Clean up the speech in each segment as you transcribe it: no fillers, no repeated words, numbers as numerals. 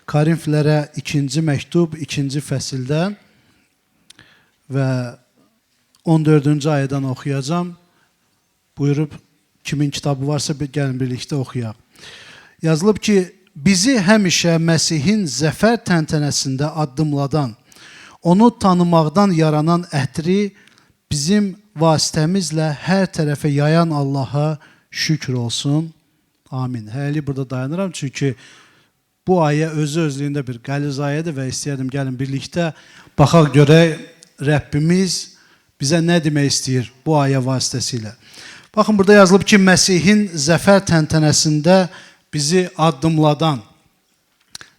Korinflərə 2-ci məktub, 2-ci fəsildə və 14-cü ayədən oxuyacağım. Buyurub, kimin kitabı varsa gəlin birlikdə oxuyaq. Yazılıb ki, bizi həmişə Məsihin zəfər təntənəsində addımladan, onu tanımaqdan yaranan ətri bizim vasitəmizlə hər tərəfə yayan Allaha şükür olsun. Amin. Hələlik burada dayanıram, çünki bu ayə özü-özlüyündə bir qəliz ayədir və istəyərdim gəlin birlikdə baxaq görək Rəbbimiz bizə nə demək istəyir bu ayə vasitəsilə. Baxın, burada yazılıb ki, Məsihin zəfər təntənəsində bizi addımladan.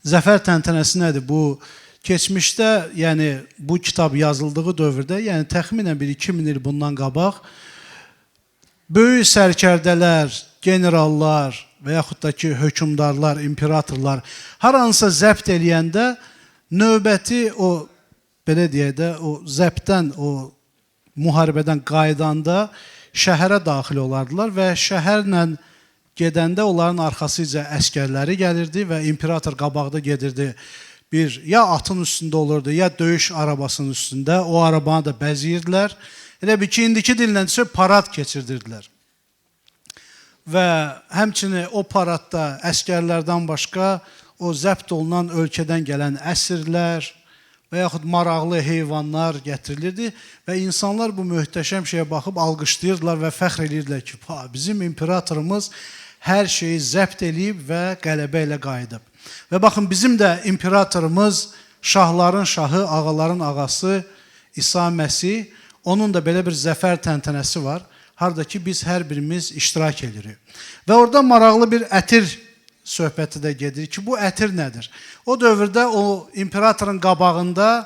Zəfər təntənəsi nədir? Bu keçmişdə, yəni bu kitab yazıldığı dövrdə, yəni təxminən bir 2000 il bundan qabaq böyük sərkərdələr, generallar və yaxud da ki, hökümdarlar, imperatorlar hər hansısa zəbt eləyəndə növbəti o, belə deyək də, o zəbtdən, o müharibədən qaydanda şəhərə daxil olardılar və şəhərlə gedəndə onların arxasıca əskərləri gəlirdi və imperator qabaqda gedirdi. Bir, ya atın üstündə olurdu, ya döyüş arabasının üstündə, o arabanı da bəziyirdilər. Elə bir ki, indiki dillə desə, parad keçirdirdilər. Və həmçinin o paradda əskərlərdən başqa o zəbt olunan ölkədən gələn əsirlər və yaxud maraqlı heyvanlar gətirilirdi və insanlar bu möhtəşəm şeyə baxıb alqışlayırdılar və fəxr edirdilər ki, bizim imperatorumuz hər şeyi zəbt eləyib və qələbə ilə qayıdıb. Və baxın, bizim də imperatorumuz şahların şahı, ağaların ağası İsa Məsih, onun da belə bir zəfər təntənəsi var. Harada ki, biz hər birimiz iştirak edirik. Və orada maraqlı bir ətir söhbəti də gedir ki, bu ətir nədir? O dövrdə o imperatorun qabağında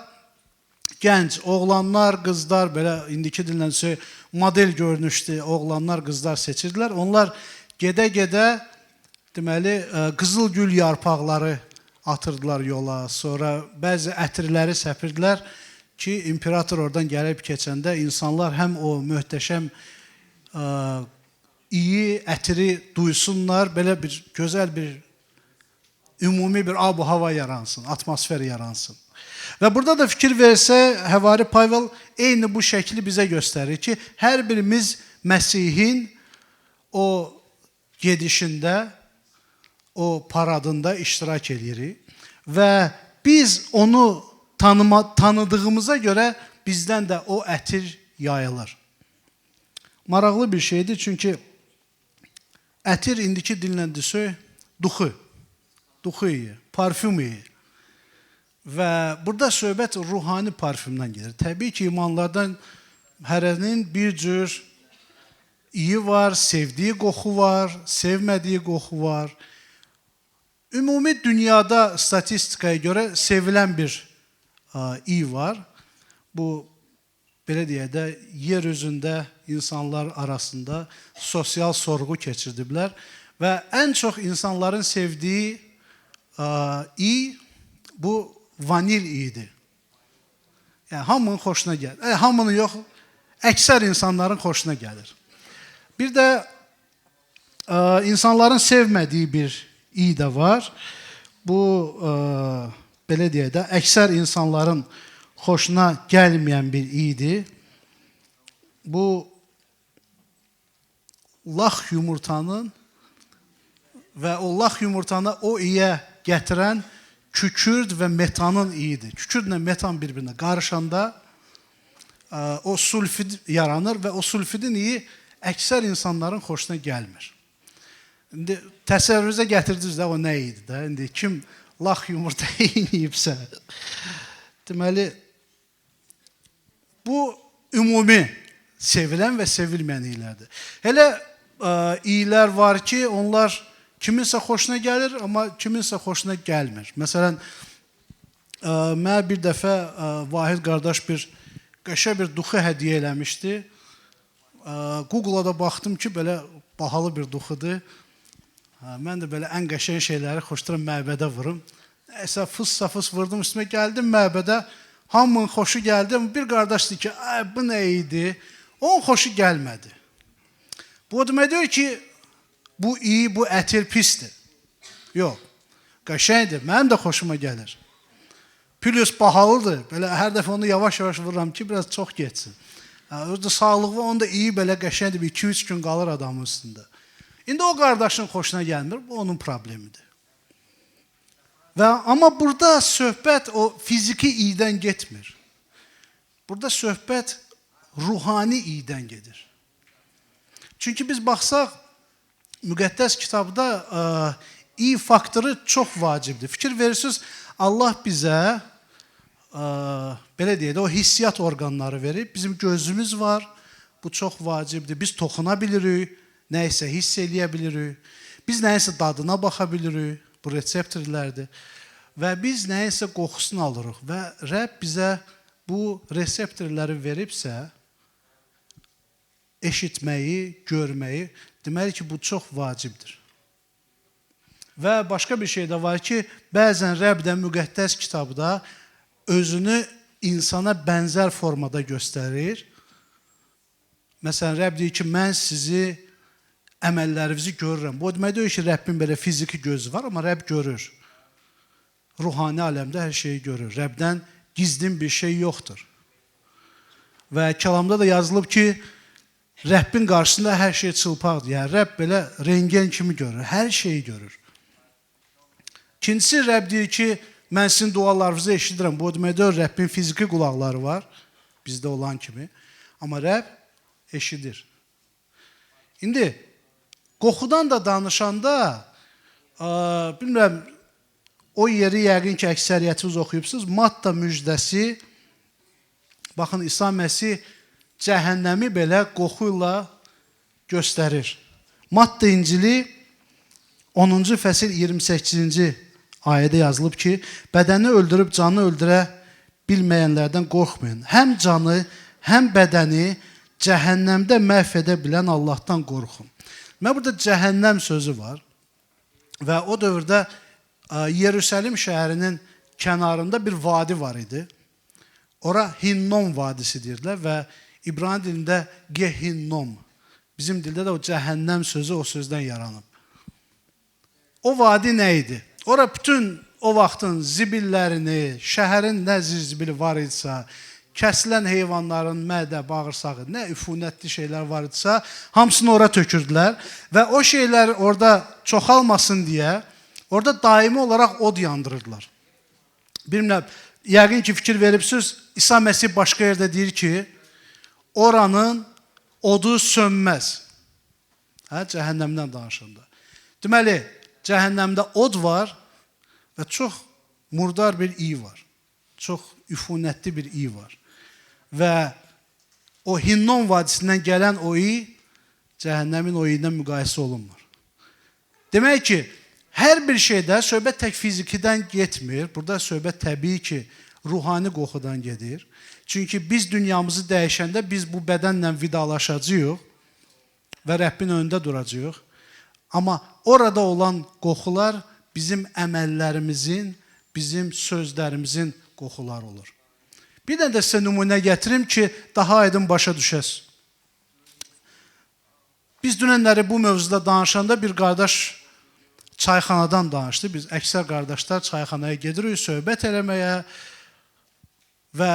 gənc oğlanlar, qızlar, belə indiki dillə model görünüşlü oğlanlar, qızlar seçirdilər. Onlar gedə-gedə deməli, qızıl gül yarpaqları atırdılar yola, sonra bəzi ətirləri səpirdilər ki, imperator oradan gəlib keçəndə insanlar həm o möhtəşəm iyi ətiri duysunlar, belə bir gözəl bir ümumi bir ab-hava yaransın, atmosfer yaransın. Və burada da fikir versə, Həvari Pavel eyni bu şəkli bizə göstərir ki, hər birimiz Məsihin o gedişində, o paradında iştirak edirik və biz onu tanıdığımıza görə bizdən də o ətir yayılır. Maraqlı bir şeydir, çünki ətir indiki dillə desək, duxu iyi, parfüm iyi. Və burada söhbət ruhani parfümdən gedir. Təbii ki, imanlardan hərənin bir cür iyi var, sevdiyi qoxu var, sevmədiyi qoxu var. Ümumi dünyada statistikaya görə sevilən bir iyi var. Bu, belə deyək də, yer üzündə insanlar arasında sosial sorğu keçirdiblər və ən çox insanların sevdiyi iyi bu vanil iyidir. Yəni, hamının xoşuna gəlir. Hamının yox, əksər insanların xoşuna gəlir. Bir də insanların sevmədiyi bir iyi də var. Bu, belə deyək də, əksər insanların xoşuna gəlməyən bir iyidir. Bu, lax yumurtanın və o lax yumurtanı o iyiyə gətirən kükürd və metanın iyidir. Kükürdlə metan bir-birinə qarışanda o sulfid yaranır və o sulfidin iyi əksər insanların xoşuna gəlmir. İndi təsəvvürünüzə gətirdiniz də o nə idi də? İndi kim lax yumurta yiyibsə. Deməli, bu ümumi sevilən və sevilməyən iylərdir. Hələ iyilər var ki, onlar kiminsə xoşuna gəlir, amma kiminsə xoşuna gəlmir. Məsələn, mənə bir dəfə Vahid qardaş bir qəşəng bir duxu hədiyyə eləmişdi. Google'a da baxdım ki, belə bahalı bir duxudur. Mən də belə ən qəşəng şeyləri xoşduram, məbədə vurum. Nəysə, fıs-safıs vurdum, üstümə gəldim məbədə. Hamının xoşu gəldi, amma bir qardaş deyir ki, bu nə idi? Onun xoşu gəlmədi. Bu o demək deyir ki, bu iyi, bu ətir pisdir. Yox. qəşəngdir, mənim də xoşuma gəlir. Plus bahalıdır, belə hər dəfə onu yavaş-yavaş vururam ki, biraz çox getsin. Özü də sağlığı onu da iyi, belə qəşəngdir, 2-3 gün qalır adamın üstündə. İndi o qardaşın xoşuna gəlmir, bu onun problemidir. Amma burada söhbət o fiziki iydən getmir. Burada söhbət ruhani iydən gedir. Çünki biz baxsaq, müqəddəs kitabda iyi faktoru çox vacibdir. Fikir verirsiniz, Allah bizə, belə deyək də, o hissiyat orqanları verib, bizim gözümüz var, bu çox vacibdir. Biz toxuna bilirik, nəysə hiss eləyə bilirik, biz nəysə dadına baxa bilirik, bu reseptorlərdir və biz nəysə qoxusunu alırıq və Rəbb bizə bu reseptorləri veribsə, eşitməyi, görməyi, deməli ki, bu çox vacibdir. Və başqa bir şey də var ki, bəzən Rəbb də müqəddəs kitabda özünü insana bənzər formada göstərir. Məsələn, Rəbb deyir ki, mən sizi, əməllərinizi görürəm. Bu demək deyir ki, Rəbbin belə fiziki gözü var, amma Rəbb görür. Ruhani aləmdə hər şeyi görür. Rəbbdən gizlin bir şey yoxdur. Və kəlamda da yazılıb ki, Rəbbin qarşısında hər şey çılpaqdır. Yəni, Rəbb belə rengen kimi görür, hər şeyi görür. İkincisi, Rəbb deyir ki, mən sizin dualarınızı eşidirəm. Bu demək deyir, Rəbbin fiziki qulaqları var, bizdə olan kimi. Amma Rəbb eşidir. İndi, qoxudan da danışanda, bilmirəm, o yeri yəqin ki, əksəriyyətiniz oxuyubsunuz. Matta müjdəsi, baxın, İsa Məsih cəhənnəmi belə qoxu ilə göstərir. Matta İncili 10-cu fəsil 28-ci ayədə yazılıb ki, bədəni öldürüb canı öldürə bilməyənlərdən qorxmayın. Həm canı, həm bədəni cəhənnəmdə məhv edə bilən Allahdan qorxun. Mən burada cəhənnəm sözü var və o dövrdə Yerusəlim şəhərinin kənarında bir vadi var idi. Ora Hinnom vadisi deyirlər və İbrani dilində Gehinnom. Bizim dildə də o cəhənnəm sözü o sözdən yaranıb. O vadi nə idi? Ora bütün o vaxtın zibillərini, şəhərin nə zibili var idisə, kəsilən heyvanların mədə, bağırsağı, nə üfunətli şeylər var idisə, hamısını ora tökürdülər və o şeylər orada çoxalmasın deyə orada daimi olaraq od yandırırdılar. Bilmirəm, yəqin ki, fikir veribsiniz, İsa Məsih başqa yerdə deyir ki, oranın odu sönməz. Cəhənnəmdən danışanda. Deməli, cəhənnəmdə od var və çox murdar bir iy var. Çox üfunətli bir iy var. Və o Hinnom vadisindən gələn o iy, cəhənnəmin o iyindən müqayisə olunmur. Demək ki, hər bir şeydə söhbət tək fizikidən getmir. Burada söhbət təbii ki, ruhani qoxudan gedir. Çünki biz dünyamızı dəyişəndə biz bu bədənlə vidalaşacağıq və Rəbbin önündə duracağıq. Amma orada olan qoxular bizim əməllərimizin, bizim sözlərimizin qoxuları olur. Bir də sizə nümunə gətirim ki, daha aydın başa düşəsiz. Biz dünənləri bu mövzuda danışanda bir qardaş çayxanadan danışdı. Biz əksər qardaşlar çayxanaya gedirik, söhbət eləməyə və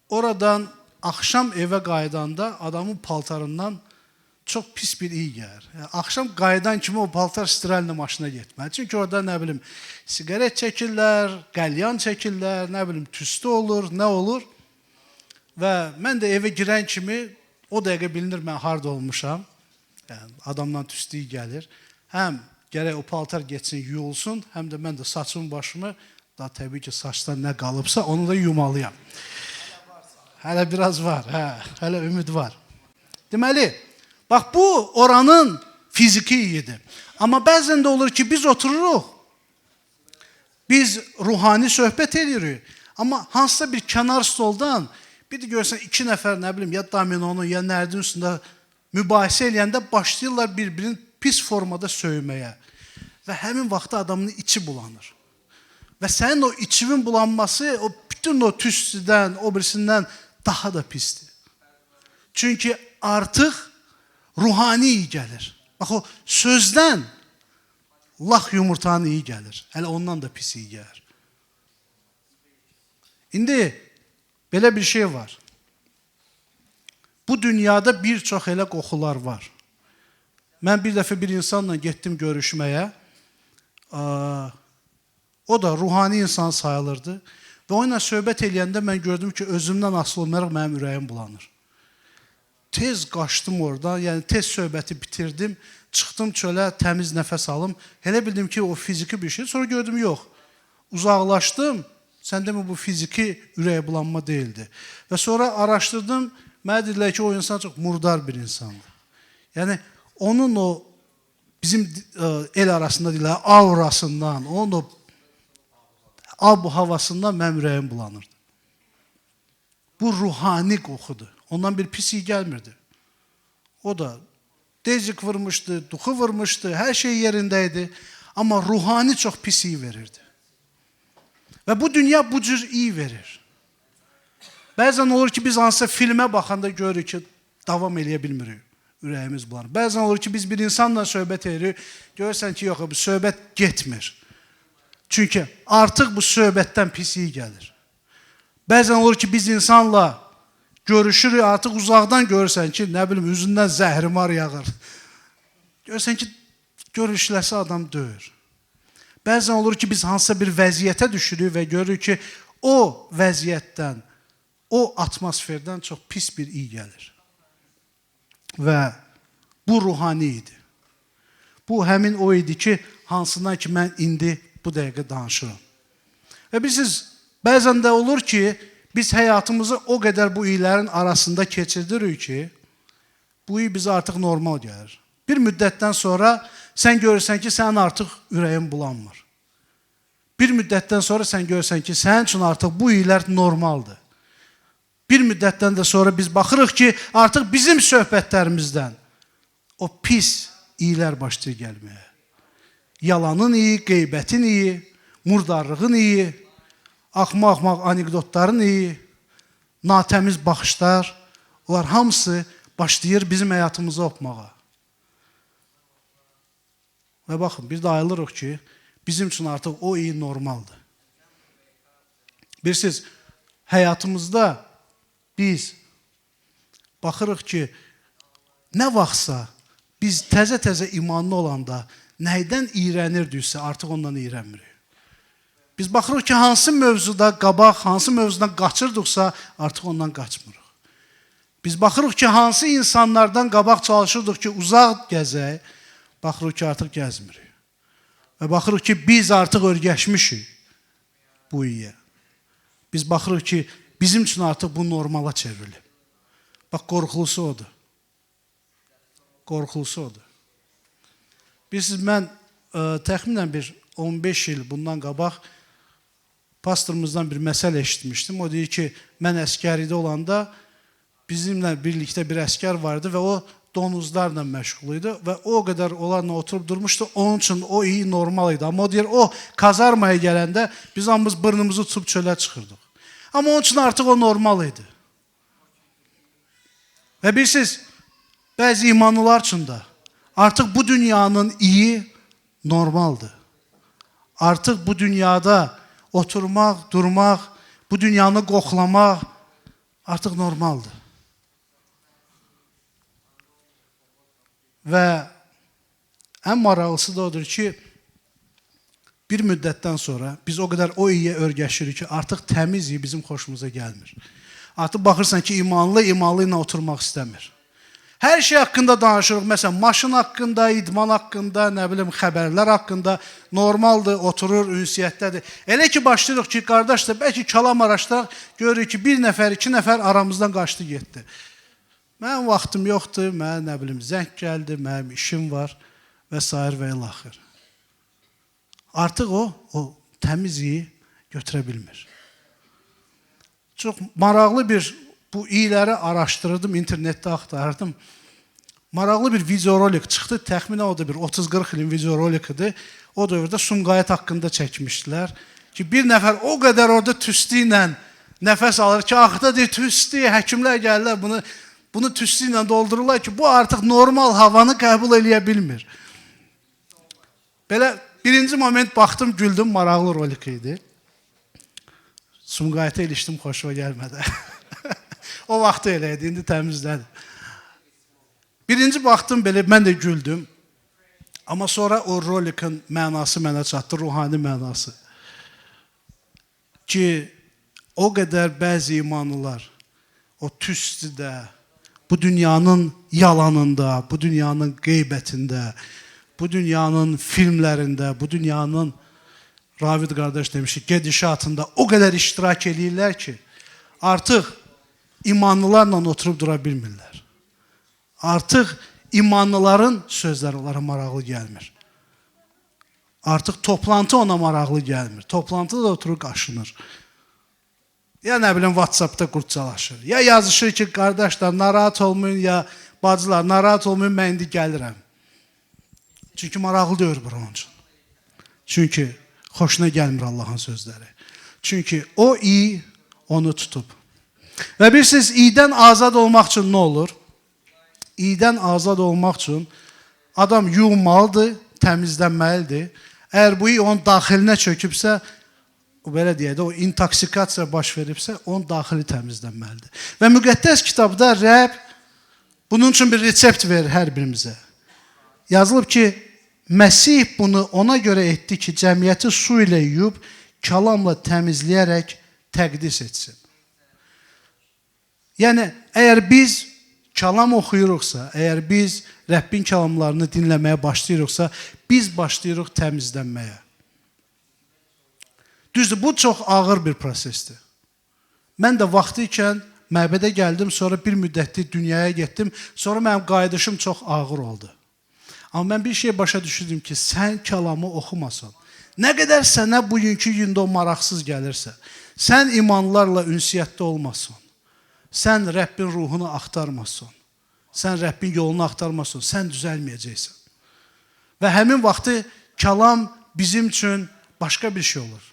oradan axşam evə qaydanda adamın paltarından çox pis bir iy gəlir. Axşam qaydan kimi o paltar istirəllə maşına getməli. Çünki orada, nə bilim, siqaret çəkirlər, qəlyan çəkirlər, nə bilim, tüstü olur, nə olur. Və mən də evə girən kimi o dəqiqə bilinir mən harda olmuşam. Yəni, adamdan tüstü gəlir. Həm gərək o paltar geçsin, yuyulsun, həm də mən də saçımın başımı, daha təbii ki, saçdan nə qalıbsa, onu da yumalıyam. Hələ biraz var, hələ ümid var. Deməli, bax, bu oranın fiziki iyidir. Amma bəzən də olur ki, biz otururuq, biz ruhani söhbət edirik, amma hansısa bir kənar stoldan, bir də görsən, 2 nəfər, nə bilim, ya dominonu, ya nərdin üstündə mübahisə eləyəndə başlayırlar bir-birinin pis formada söyməyə və həmin vaxtda adamın içi bulanır. Və sənin o içimin bulanması, o bütün o tüstüdən, o birisindən daha da pisdir. Çünki artıq ruhani iyi gəlir. Bax, o sözdən Lax yumurtanın iyi gəlir. Hələ ondan da pis iyi gəlir. İndi belə bir şey var. Bu dünyada bir çox elə qoxular var. Mən bir dəfə bir insanla getdim görüşməyə. O da ruhani insan sayılırdı. Və o ilə söhbət eləyəndə mən gördüm ki, özümdən asılı olaraq mənim ürəyim bulanır. Tez qaçdım oradan, yəni tez söhbəti bitirdim. Çıxdım çölə, təmiz nəfəs alım. Elə bildim ki, o fiziki bir şey. Sonra gördüm, yox. Uzaqlaşdım. Sən demə, bu fiziki ürək bulanma deyildi. Və sonra araşdırdım. Mənə dedilər ki, o insan çox murdar bir insandır. Yəni, onun o bizim el arasında deyilər, aurasından, onun o ab-havasından mənim ürəyim bulanırdı. Bu ruhani qoxudur. Ondan bir pis iyi gəlmirdi. O da dezik vurmuşdu, duxu vurmuşdu, hər şey yerindəydi. Amma ruhani çox pis iyi verirdi. Və bu dünya bu cür iyi verir. Bəzən olur ki, biz hansısa filmə baxanda görürük ki, davam eləyə bilmirik. Ürəyimiz bulanır. Bəzən olur ki, biz bir insanla söhbət edirik, görürsən ki, yox, bu söhbət getmir. Çünki artıq bu söhbətdən pis iyi gəlir. Bəzən olur ki, biz insanla görüşürük, artıq uzaqdan görürsən ki, nə bilim, üzündən zəhrimar yağır. Görürsən ki, görüşləsi adam döyür. Bəzən olur ki, biz hansısa bir vəziyyətə düşürük və görürük ki, o vəziyyətdən, o atmosferdən çox pis bir iyi gəlir. Və bu ruhani idi. Bu həmin o idi ki, hansından ki, mən indi bu dəqiqə danışıram. Və bilirsiniz, bəzən də olur ki, biz həyatımızı o qədər bu iylərin arasında keçirdirik ki, bu iyi bizə artıq normal gəlir. Bir müddətdən sonra sən görürsən ki, sənin artıq ürəyin bulanmır. Bir müddətdən sonra sən görürsən ki, sənin üçün artıq bu iylər normaldır. Bir müddətdən də sonra biz baxırıq ki, artıq bizim söhbətlərimizdən o pis iylər başlayır gəlməyə. Yalanın iyi, qeybətin iyi, murdarlığın iyi, axmaq-axmaq anekdotların iyi, natəmiz baxışlar, onlar hamısı başlayır bizim həyatımızı oxumağa. Və baxın, bir də ayılırıq ki, bizim üçün artıq o iyi normaldır. Bilirsiniz, həyatımızda biz baxırıq ki, nə vaxtsa biz təzə-təzə imanlı olanda nəydən iyrənirdiksə, artıq ondan iyrənmirik. Biz baxırıq ki, hansı mövzuda qabaq, hansı mövzudan qaçırdıqsa, artıq ondan qaçmırıq. Biz baxırıq ki, hansı insanlardan qabaq çalışırdıq ki, uzaq gəzək, baxırıq ki, artıq gəzmirik. Və baxırıq ki, biz artıq örgəşmişik bu iyə. Biz baxırıq ki, bizim üçün artıq bu normala çevrilib. Bax, qorxulusu odur. Qorxulusu odur. Bilirsiniz, mən təxminən bir 15 il bundan qabaq pastorumuzdan bir məsələ eşitmişdim. O deyir ki, mən əskəridə olanda bizimlə birlikdə bir əskər vardı və o donuzlarla məşğul idi və o qədər onlarla oturub durmuşdu. Onun üçün o iyi, normal idi. Amma o deyir, o kazarmaya gələndə biz hamımız burnumuzu tutub çölə çıxırdıq. Amma onun üçün artıq o normal idi. Və bilirsiniz, bəzi imanlılar üçün də artıq bu dünyanın iyi normaldır. Artıq bu dünyada oturmaq, durmaq, bu dünyanı qoxlamaq artıq normaldır. Və ən maraqlısı da odur ki, bir müddətdən sonra biz o qədər o iyiyə örgəşirik ki, artıq təmiz iyi bizim xoşumuza gəlmir. Artıq baxırsan ki, imanlı ilə oturmaq istəmir. Hər şey haqqında danışırıq. Məsələn, maşın haqqında, idman haqqında, nə bilim, xəbərlər haqqında normaldır, oturur, ünsiyyətdədir. Elə ki, başlayırıq ki, qardaş da bəlkə kalam araşdıraq, görürük ki, bir nəfər, iki nəfər aramızdan qaçdı, getdi. Mənim vaxtım yoxdur, mənə, nə bilim, zəng gəldi, mənim işim var və s. və ilaxır. Artıq o təmizliyi götürə bilmir. Çox maraqlı bir bu iyiləri araşdırdım, internetdə axtardım. Maraqlı bir videorolik çıxdı. Təxminən o da bir 30-40 ilin videorolikidir. O dövrdə Sumqayıt haqqında çəkmişdilər. Ki, bir nəfər o qədər orada tüstü ilə nəfəs alır ki, axıda deyir, tüstü, həkimlər gəlirlər, bunu tüstü ilə doldururlar ki, bu artıq normal havanı qəbul eləyə bilmir. Belə Birinci moment baxdım, güldüm, maraqlı rolik idi. Sumqayıta ilişdim, xoşuma gəlmədi. O vaxtı elə idi, indi təmizlədi. Birinci baxdım belə, mən də güldüm. Amma sonra o rolikin mənası mənə çatdı, ruhani mənası. Ki, o qədər bəzi imanlılar, o tüstüdə, bu dünyanın yalanında, bu dünyanın qeybətində, bu dünyanın filmlərində, bu dünyanın, Ravid qardaş demişik, gedişatında o qədər iştirak edirlər ki, artıq imanlılarla oturub dura bilmirlər. Artıq imanlıların sözləri onlara maraqlı gəlmir. Artıq toplantı ona maraqlı gəlmir. Toplantıda da oturub qaşınır. Ya nə bilim, WhatsApp'da qurtcalaşır. Ya yazışır ki, qardaşlar, narahat olmayın, ya bacılar, narahat olmayın, mən indi gəlirəm. Çünki maraqlı deyir bura onun üçün. Çünki xoşuna gəlmir Allahın sözləri. Çünki o iyi onu tutub. Və bilirsiniz, iydən azad olmaq üçün nə olur? İydən azad olmaq üçün adam yuyulmalıdır, təmizlənməlidir. Əgər bu iyi onun daxilinə çökübsə, belə deyək də, o intoksikasiya baş veribsə, onun daxili təmizlənməlidir. Və müqəddəs kitabda Rəbb bunun üçün bir resept verir hər birimizə. Yazılıb ki, Məsih bunu ona görə etdi ki, cəmiyyəti su ilə yuyub, kəlamla təmizləyərək təqdis etsin. Yəni, əgər biz kəlam oxuyuruqsa, əgər biz Rəbbin kəlamlarını dinləməyə başlayırıqsa, biz başlayırıq təmizlənməyə. Düzdür, bu çox ağır bir prosesdir. Mən də vaxtı ikən məbədə gəldim, sonra bir müddətli dünyaya getdim, sonra mənim qayıdışım çox ağır oldu. Amma mən bir şey başa düşürdüm ki, sən kəlamı oxumasan, nə qədər sənə bugünkü gündə o maraqsız gəlirsə, sən imanlarla ünsiyyətdə olmasan, sən Rəbbin ruhunu axtarmasan, sən Rəbbin yolunu axtarmasan, sən düzəlməyəcəksən. Və həmin vaxtı kəlam bizim üçün başqa bir şey olur.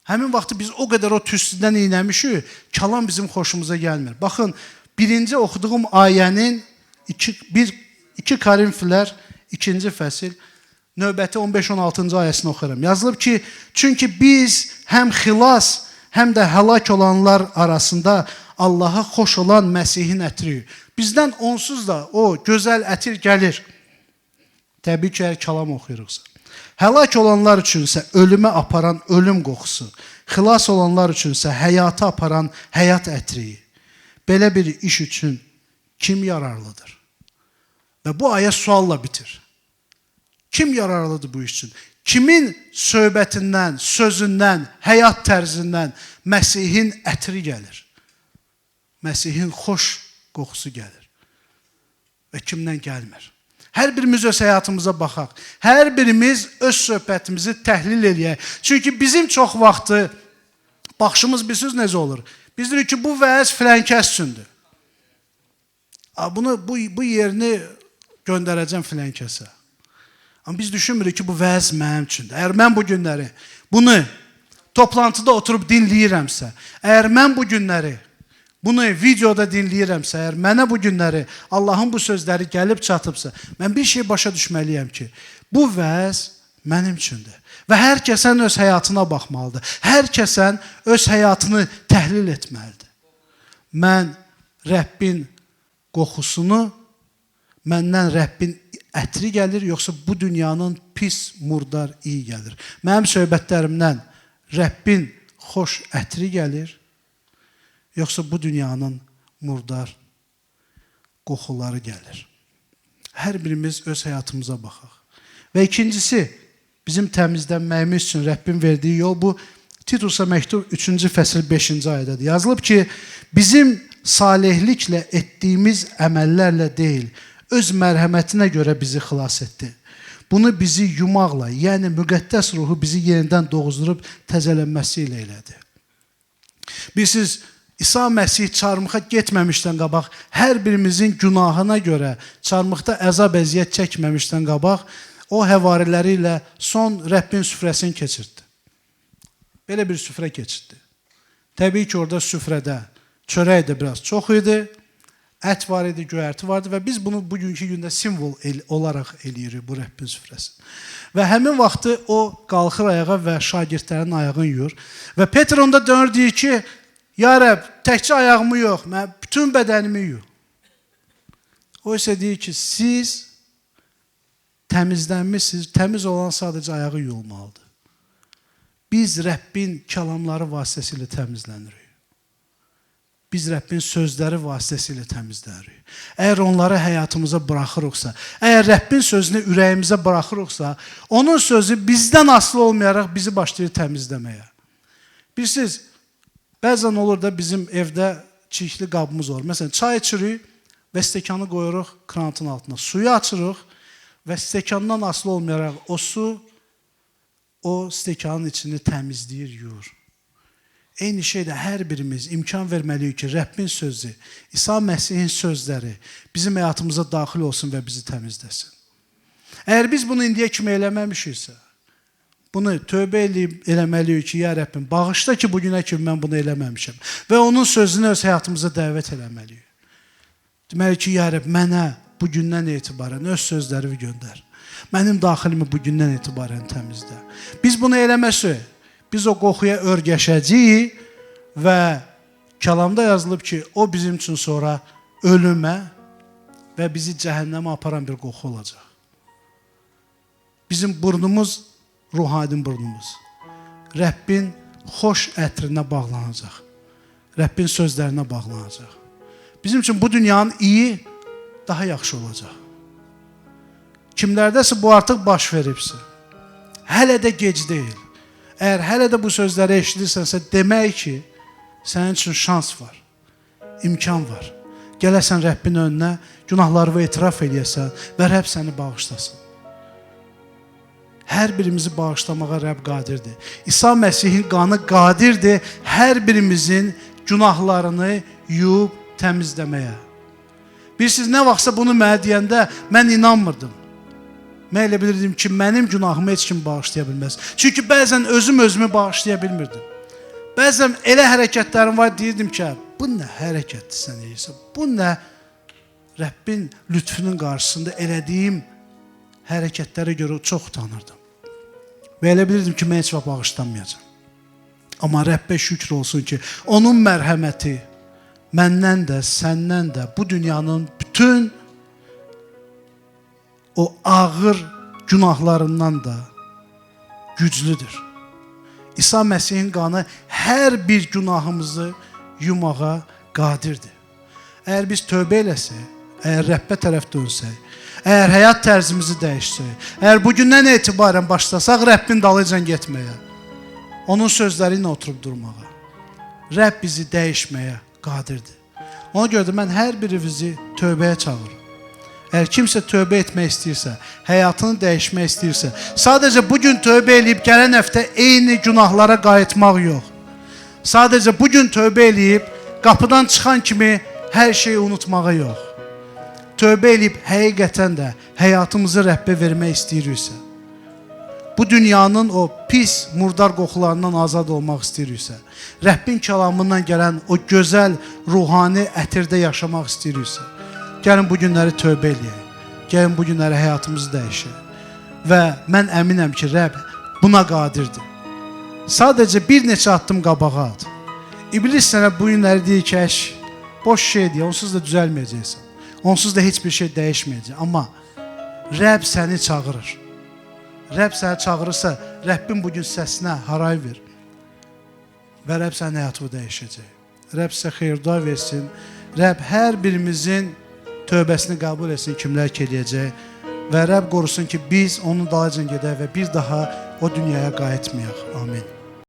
Həmin vaxtı biz o qədər o tüstüdən iynəmişik, kəlam bizim xoşumuza gəlmir. Baxın, birinci oxuduğum ayənin 2 Korinfilər 2-ci fəsil, növbəti 15-16-cı ayəsini oxuram. Yazılıb ki, çünki biz həm xilas, həm də həlak olanlar arasında Allaha xoş olan Məsihin ətriyik. Bizdən onsuz da o gözəl ətir gəlir. Təbii ki, əgər kəlam oxuyuruqsa. Həlak olanlar üçünsə ölümə aparan ölüm qoxusu, xilas olanlar üçünsə həyata aparan həyat ətriyi. Belə bir iş üçün kim yararlıdır? Və bu ayə sualla bitir. Kim yararlıdır bu iş üçün? Kimin söhbətindən, sözündən, həyat tərzindən Məsihin ətri gəlir? Məsihin xoş qoxusu gəlir. Və kimdən gəlmir? Hər birimiz öz həyatımıza baxaq. Hər birimiz öz söhbətimizi təhlil eləyək. Çünki bizim çox vaxtı baxışımız bilirsiniz necə olur? Biz deyirik ki, bu vəz filankəs üçündür. Bu yerini göndərəcəm filankəsə. Amma biz düşünmürük ki, bu vəz mənim üçündür. Əgər mən bu günləri bunu toplantıda oturub dinləyirəmsə, əgər mən bu günləri bunu videoda dinləyirəmsə, əgər mənə bu günləri Allahın bu sözləri gəlib çatıbsa, mən bir şey başa düşməliyəm ki, bu vəz mənim üçündür. Və hər kəsən öz həyatına baxmalıdır. Hər kəsən öz həyatını təhlil etməlidir. Mən Rəbbin qoxusunu, məndən Rəbbin ətri gəlir, yoxsa bu dünyanın pis, murdar, iyi gəlir. Mənim söhbətlərimdən Rəbbin xoş ətri gəlir, yoxsa bu dünyanın murdar qoxuları gəlir. Hər birimiz öz həyatımıza baxaq. Və ikincisi, bizim təmizlənməyimiz üçün Rəbbin verdiyi yol bu, Titusa məktub 3-cü fəsil 5-ci ayədadır. Yazılıb ki, bizim salihliklə etdiyimiz əməllərlə deyil, öz mərhəmətinə görə bizi xilas etdi. Bunu bizi yumaqla, yəni müqəddəs ruhu bizi yenidən doğuzdurub təzələnməsi ilə elədi. Bilirsiniz, İsa Məsih çarmıxa getməmişdən qabaq, hər birimizin günahına görə çarmıxda əzab əziyyət çəkməmişdən qabaq, o həvariləri ilə son Rəbbin süfrəsini keçirdi. Belə bir süfrə keçirdi. Təbii ki, orada süfrədə çörək də biraz çox idi, ət var idi, göyərti vardı və biz bunu bugünkü gündə simvol olaraq eləyirik bu Rəbbin süfrəsini. Və həmin vaxtı o qalxır ayağa və şagirdlərin ayağını yuyur. Və Petr onda dönür deyir ki, ya Rəbb, təkcə ayağımı yox, mən bütün bədənimi yuy. O isə deyir ki, siz təmizlənmişsiniz, təmiz olan sadəcə ayağı yuyulmalıdır. Biz Rəbbin kəlamları vasitəsilə təmizlənirik. Biz Rəbbin sözləri vasitəsilə təmizlənirik. Əgər onları həyatımıza buraxırıqsa, əgər Rəbbin sözünü ürəyimizə buraxırıqsa, onun sözü bizdən asılı olmayaraq bizi başlayır təmizləməyə. Bilirsiniz, bəzən olur da bizim evdə çirkli qabımız olur. Məsələn, çay içirik və stəkanı qoyuruq kranın altına. Suyu açırıq və stəkandan asılı olmayaraq o su o stəkanın içini təmizləyir, yuyur. Eyni şeydə hər birimiz imkan verməliyik ki, Rəbbin sözü, İsa Məsihin sözləri bizim həyatımıza daxil olsun və bizi təmizləsin. Əgər biz bunu indiyə kimi eləməmişiksə, bunu tövbə eləməliyik ki, ya Rəbbim, bağışla ki, bugünə kimi mən bunu eləməmişəm və onun sözünü öz həyatımıza dəvət eləməliyik. Deməli ki, ya Rəbb, mənə bugündən etibarən öz sözlərimi göndər. Mənim daxilimi bugündən etibarən təmizlə. Biz bunu eləməsək, biz o qoxuya örgəşəcəyik və kəlamda yazılıb ki, o bizim üçün sonra ölümə və bizi cəhənnəmə aparan bir qoxu olacaq. Bizim burnumuz, ruhani burnumuz, Rəbbin xoş ətrinə bağlanacaq. Rəbbin sözlərinə bağlanacaq. Bizim üçün bu dünyanın iyi, daha yaxşı olacaq. Kimlərdəsə bu artıq baş veribsə, hələ də gec deyil. Əgər hələ də bu sözləri eşidirsənsə, demək ki, sənin üçün şans var, imkan var. Gələsən Rəbbin önünə, günahlarını etiraf eləyəsən və Rəbb səni bağışlasın. Hər birimizi bağışlamağa Rəbb qadirdir. İsa Məsihin qanı qadirdir hər birimizin günahlarını yuyub təmizləməyə. Bilirsiniz, nə vaxtsa bunu mənə deyəndə mən inanmırdım. Mən elə bilirdim ki, mənim günahımı heç kim bağışlaya bilməz. Çünki bəzən özümü bağışlaya bilmirdim. Bəzən elə hərəkətlərim var, deyirdim ki, bu nə hərəkətdir sən eləyirsən? Bu nə Rəbbin lütfünün qarşısında elədiyim hərəkətlərə görə çox utanırdım. Və elə bilirdim ki, mən heç vaxt bağışlanmayacağam. Amma Rəbbə şükür olsun ki, onun mərhəməti məndən də, səndən də, bu dünyanın bütün o ağır günahlarından da güclüdür. İsa Məsihin qanı hər bir günahımızı yumağa qadirdir. Əgər biz tövbə eləsək, əgər Rəbbə tərəf dönsək, əgər həyat tərzimizi dəyişsək, əgər bugündən etibarən başlasaq Rəbbin dalıcan getməyə, onun sözləri ilə oturub durmağa, Rəbb bizi dəyişməyə qadirdir. Ona görə də mən hər birinizi tövbəyə çağırırım. Əgər kimsə tövbə etmək istəyirsə, həyatını dəyişmək istəyirsə, sadəcə bugün tövbə eləyib gələn həftə eyni günahlara qayıtmaq yox. Sadəcə bugün tövbə eləyib qapıdan çıxan kimi hər şeyi unutmağa yox. Tövbə eləyib həqiqətən də həyatımızı Rəbbə vermək istəyiriksə, bu dünyanın o pis, murdar qoxularından azad olmaq istəyiriksə, Rəbbin kəlamından gələn o gözəl, ruhani ətirdə yaşamaq istəyiriksə, gəlin bu günləri tövbə eləyək, gəlin bu günləri həyatımızı dəyişək. Və mən əminəm ki, Rəbb buna qadirdir. Sadəcə bir neçə addım qabağa at. İblis sənə bu günləri deyir ki, boş şeydir, onsuz da düzəlməyəcəksən. Onsuz da heç bir şey dəyişməyəcək. Amma Rəbb səni çağırır. Rəbb səni çağırırsa, Rəbbin bugün səsinə haray ver. Və Rəbb sənin həyatını dəyişəcək. Rəbb sizə xeyir-dua versin. Rəbb hər birimizin tövbəsini qəbul etsin, kimlər ki eləyəcək. Və Rəbb qorusun ki, biz onun dalınca gedək və bir daha o dünyaya qayıtmayaq. Amin.